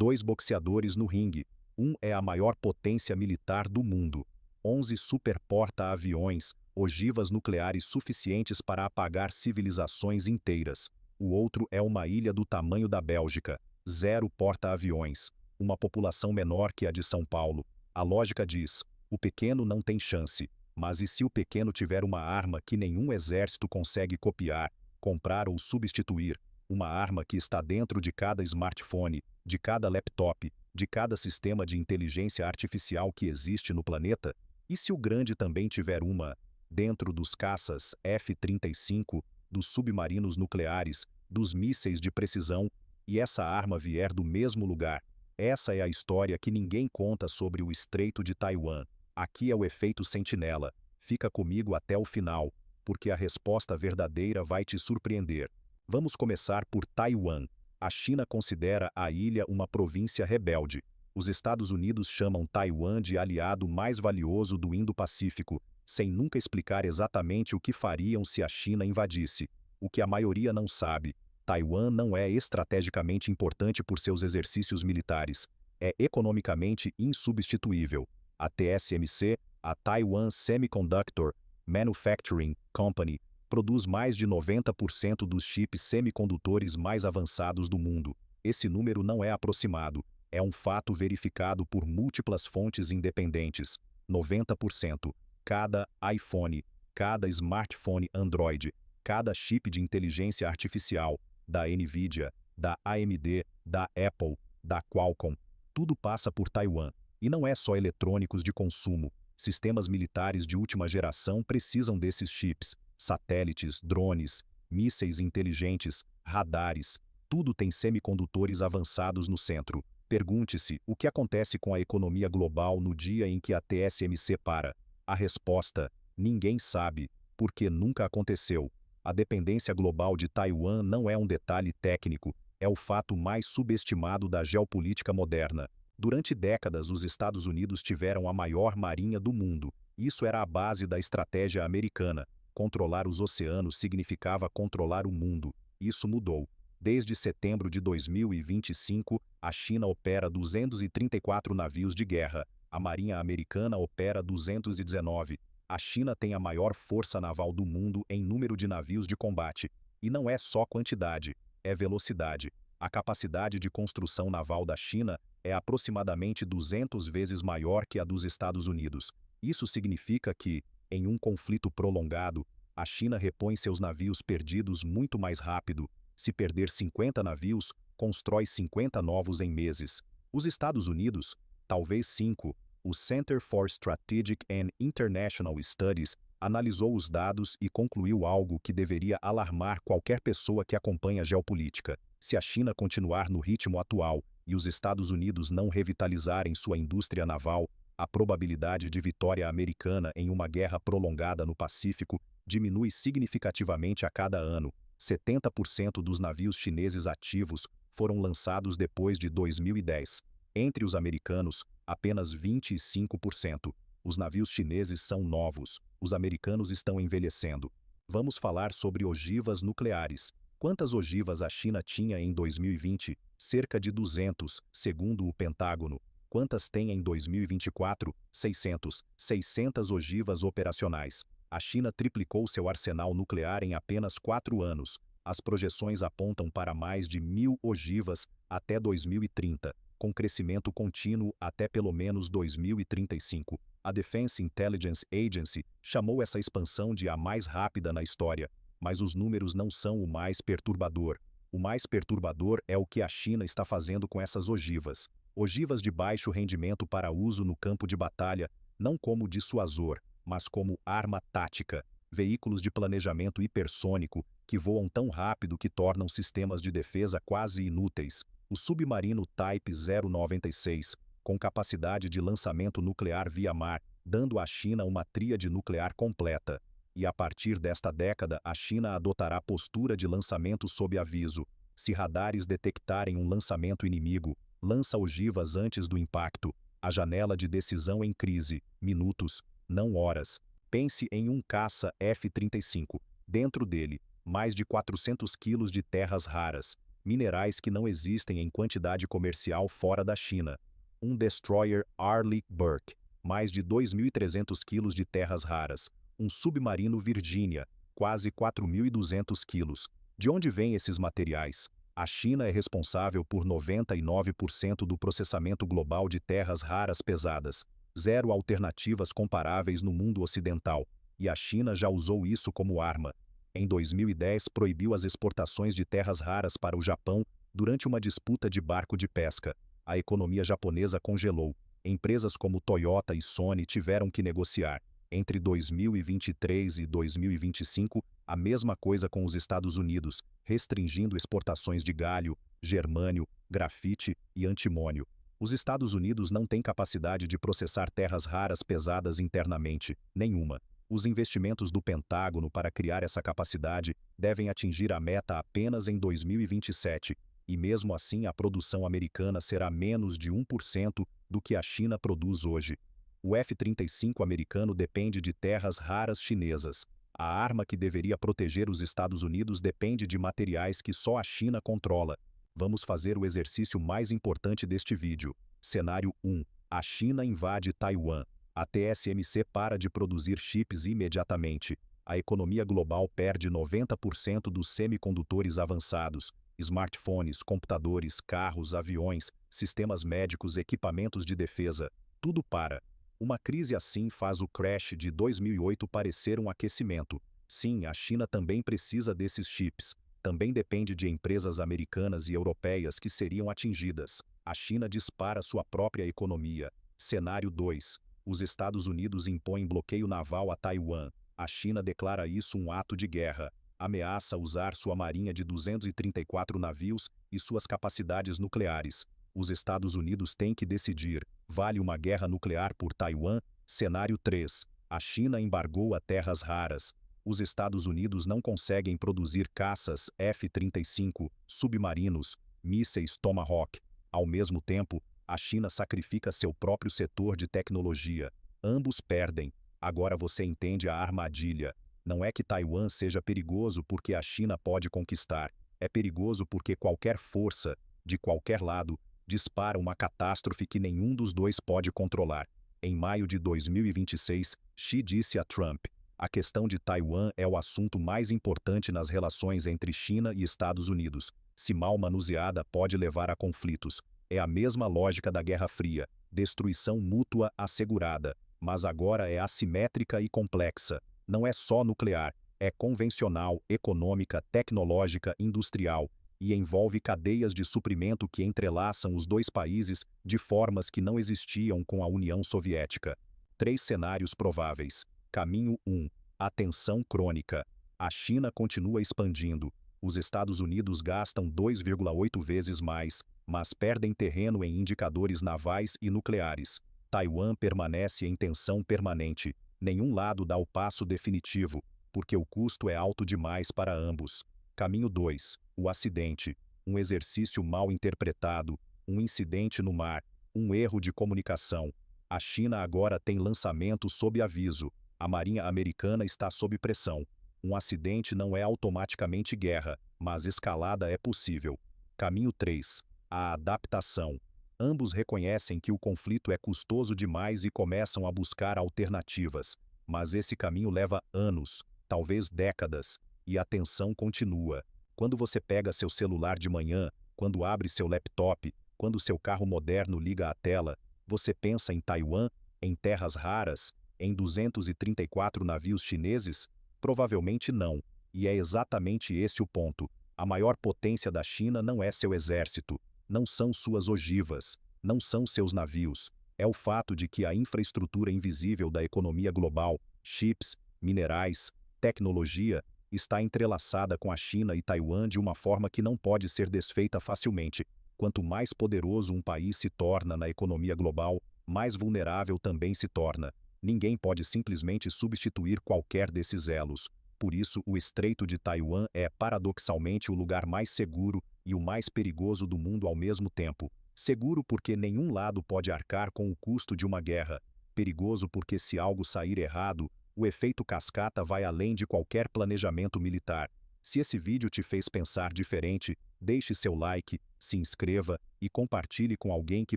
2 boxeadores no ringue. Um é a maior potência militar do mundo. 11 superporta-aviões, ogivas nucleares suficientes para apagar civilizações inteiras. O outro é uma ilha do tamanho da Bélgica. 0 porta-aviões. Uma população menor que a de São Paulo. A lógica diz: o pequeno não tem chance. Mas e se o pequeno tiver uma arma que nenhum exército consegue copiar, comprar ou substituir? Uma arma que está dentro de cada smartphone, de cada laptop, de cada sistema de inteligência artificial que existe no planeta? E se o grande também tiver uma, dentro dos caças F-35, dos submarinos nucleares, dos mísseis de precisão, e essa arma vier do mesmo lugar? Essa é a história que ninguém conta sobre o Estreito de Taiwan. Aqui é o efeito sentinela. Fica comigo até o final, porque a resposta verdadeira vai te surpreender. Vamos começar por Taiwan. A China considera a ilha uma província rebelde. Os Estados Unidos chamam Taiwan de aliado mais valioso do Indo-Pacífico, sem nunca explicar exatamente o que fariam se a China invadisse. O que a maioria não sabe: Taiwan não é estrategicamente importante por seus exercícios militares. É economicamente insubstituível. A TSMC, a Taiwan Semiconductor Manufacturing Company, produz mais de 90% dos chips semicondutores mais avançados do mundo. Esse número não é aproximado, é um fato verificado por múltiplas fontes independentes. 90%. Cada iPhone, cada smartphone Android, cada chip de inteligência artificial, da Nvidia, da AMD, da Apple, da Qualcomm, tudo passa por Taiwan. E não é só eletrônicos de consumo. Sistemas militares de última geração precisam desses chips. Satélites, drones, mísseis inteligentes, radares, tudo tem semicondutores avançados no centro. Pergunte-se o que acontece com a economia global no dia em que a TSMC para. A resposta: ninguém sabe, porque nunca aconteceu. A dependência global de Taiwan não é um detalhe técnico, é o fato mais subestimado da geopolítica moderna. Durante décadas, os Estados Unidos tiveram a maior marinha do mundo. Isso era a base da estratégia americana. Controlar os oceanos significava controlar o mundo. Isso mudou. Desde setembro de 2025, a China opera 234 navios de guerra. A Marinha Americana opera 219. A China tem a maior força naval do mundo em número de navios de combate. E não é só quantidade, é velocidade. A capacidade de construção naval da China é aproximadamente 200 vezes maior que a dos Estados Unidos. Isso significa que, em um conflito prolongado, a China repõe seus navios perdidos muito mais rápido. Se perder 50 navios, constrói 50 novos em meses. Os Estados Unidos, talvez 5. O Center for Strategic and International Studies analisou os dados e concluiu algo que deveria alarmar qualquer pessoa que acompanha geopolítica. Se a China continuar no ritmo atual e os Estados Unidos não revitalizarem sua indústria naval, a probabilidade de vitória americana em uma guerra prolongada no Pacífico diminui significativamente a cada ano. 70% dos navios chineses ativos foram lançados depois de 2010. Entre os americanos, apenas 25%. Os navios chineses são novos, os americanos estão envelhecendo. Vamos falar sobre ogivas nucleares. Quantas ogivas a China tinha em 2020? Cerca de 200, segundo o Pentágono. Quantas tem em 2024? 600. 600 ogivas operacionais. A China triplicou seu arsenal nuclear em apenas 4 anos. As projeções apontam para mais de 1.000 ogivas até 2030, com crescimento contínuo até pelo menos 2035. A Defense Intelligence Agency chamou essa expansão de a mais rápida na história. Mas os números não são o mais perturbador. O mais perturbador é o que a China está fazendo com essas ogivas. Ogivas de baixo rendimento para uso no campo de batalha, não como dissuasor, mas como arma tática. Veículos de planejamento hipersônico, que voam tão rápido que tornam sistemas de defesa quase inúteis. O submarino Type 096, com capacidade de lançamento nuclear via mar, dando à China uma tríade nuclear completa. E a partir desta década, a China adotará postura de lançamento sob aviso. Se radares detectarem um lançamento inimigo, lança ogivas antes do impacto. A janela de decisão em crise, minutos, não horas. Pense em um caça F-35. Dentro dele, mais de 400 quilos de terras raras. minerais que não existem em quantidade comercial fora da China. Um destroyer Arleigh Burke, mais de 2.300 quilos de terras raras. Um submarino Virginia, quase 4.200 quilos. De onde vêm esses materiais? A China é responsável por 99% do processamento global de terras raras pesadas. Zero alternativas comparáveis no mundo ocidental. E a China já usou isso como arma. Em 2010, proibiu as exportações de terras raras para o Japão durante uma disputa de barco de pesca. A economia japonesa congelou. Empresas como Toyota e Sony tiveram que negociar. Entre 2023 e 2025, a mesma coisa com os Estados Unidos, restringindo exportações de galho, germânio, grafite e antimônio. Os Estados Unidos não têm capacidade de processar terras raras pesadas internamente, nenhuma. Os investimentos do Pentágono para criar essa capacidade devem atingir a meta apenas em 2027, e mesmo assim a produção americana será menos de 1% do que a China produz hoje. O F-35 americano depende de terras raras chinesas. A arma que deveria proteger os Estados Unidos depende de materiais que só a China controla. Vamos fazer o exercício mais importante deste vídeo. Cenário 1. A China invade Taiwan. A TSMC para de produzir chips imediatamente. A economia global perde 90% dos semicondutores avançados. Smartphones, computadores, carros, aviões, sistemas médicos, equipamentos de defesa. Tudo para. Uma crise assim faz o crash de 2008 parecer um aquecimento. Sim, a China também precisa desses chips. Também depende de empresas americanas e europeias que seriam atingidas. A China dispara sua própria economia. Cenário 2. Os Estados Unidos impõem bloqueio naval a Taiwan. A China declara isso um ato de guerra. Ameaça usar sua marinha de 234 navios e suas capacidades nucleares. Os Estados Unidos têm que decidir: vale uma guerra nuclear por Taiwan? Cenário 3. A China embargou a terras raras. Os Estados Unidos não conseguem produzir caças F-35, submarinos, mísseis Tomahawk. Ao mesmo tempo, a China sacrifica seu próprio setor de tecnologia. Ambos perdem. Agora você entende a armadilha. Não é que Taiwan seja perigoso porque a China pode conquistar. É perigoso porque qualquer força, de qualquer lado, dispara uma catástrofe que nenhum dos dois pode controlar. Em maio de 2026, Xi disse a Trump: a questão de Taiwan é o assunto mais importante nas relações entre China e Estados Unidos. Se mal manuseada, pode levar a conflitos. É a mesma lógica da Guerra Fria, destruição mútua assegurada, mas agora é assimétrica e complexa. Não é só nuclear, é convencional, econômica, tecnológica, industrial, e envolve cadeias de suprimento que entrelaçam os dois países de formas que não existiam com a União Soviética. 3 cenários prováveis. Caminho 1. A tensão crônica. A China continua expandindo. Os Estados Unidos gastam 2,8 vezes mais, mas perdem terreno em indicadores navais e nucleares. Taiwan permanece em tensão permanente. Nenhum lado dá o passo definitivo, porque o custo é alto demais para ambos. Caminho 2. O acidente. Um exercício mal interpretado, um incidente no mar, um erro de comunicação. A China agora tem lançamento sob aviso. A Marinha Americana está sob pressão. Um acidente não é automaticamente guerra, mas escalada é possível. Caminho 3. A adaptação. Ambos reconhecem que o conflito é custoso demais e começam a buscar alternativas. Mas esse caminho leva anos, talvez décadas, e a tensão continua. Quando você pega seu celular de manhã, quando abre seu laptop, quando seu carro moderno liga a tela, você pensa em Taiwan, em terras raras, em 234 navios chineses? Provavelmente não. E é exatamente esse o ponto. A maior potência da China não é seu exército, não são suas ogivas, não são seus navios. É o fato de que a infraestrutura invisível da economia global, chips, minerais, tecnologia, está entrelaçada com a China e Taiwan de uma forma que não pode ser desfeita facilmente. Quanto mais poderoso um país se torna na economia global, mais vulnerável também se torna. Ninguém pode simplesmente substituir qualquer desses elos. Por isso, o Estreito de Taiwan é, paradoxalmente, o lugar mais seguro e o mais perigoso do mundo ao mesmo tempo. Seguro porque nenhum lado pode arcar com o custo de uma guerra. Perigoso porque se algo sair errado, o efeito cascata vai além de qualquer planejamento militar. Se esse vídeo te fez pensar diferente, Deixe seu like, se inscreva e compartilhe com alguém que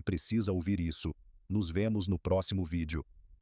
precisa ouvir isso. Nos vemos no próximo vídeo.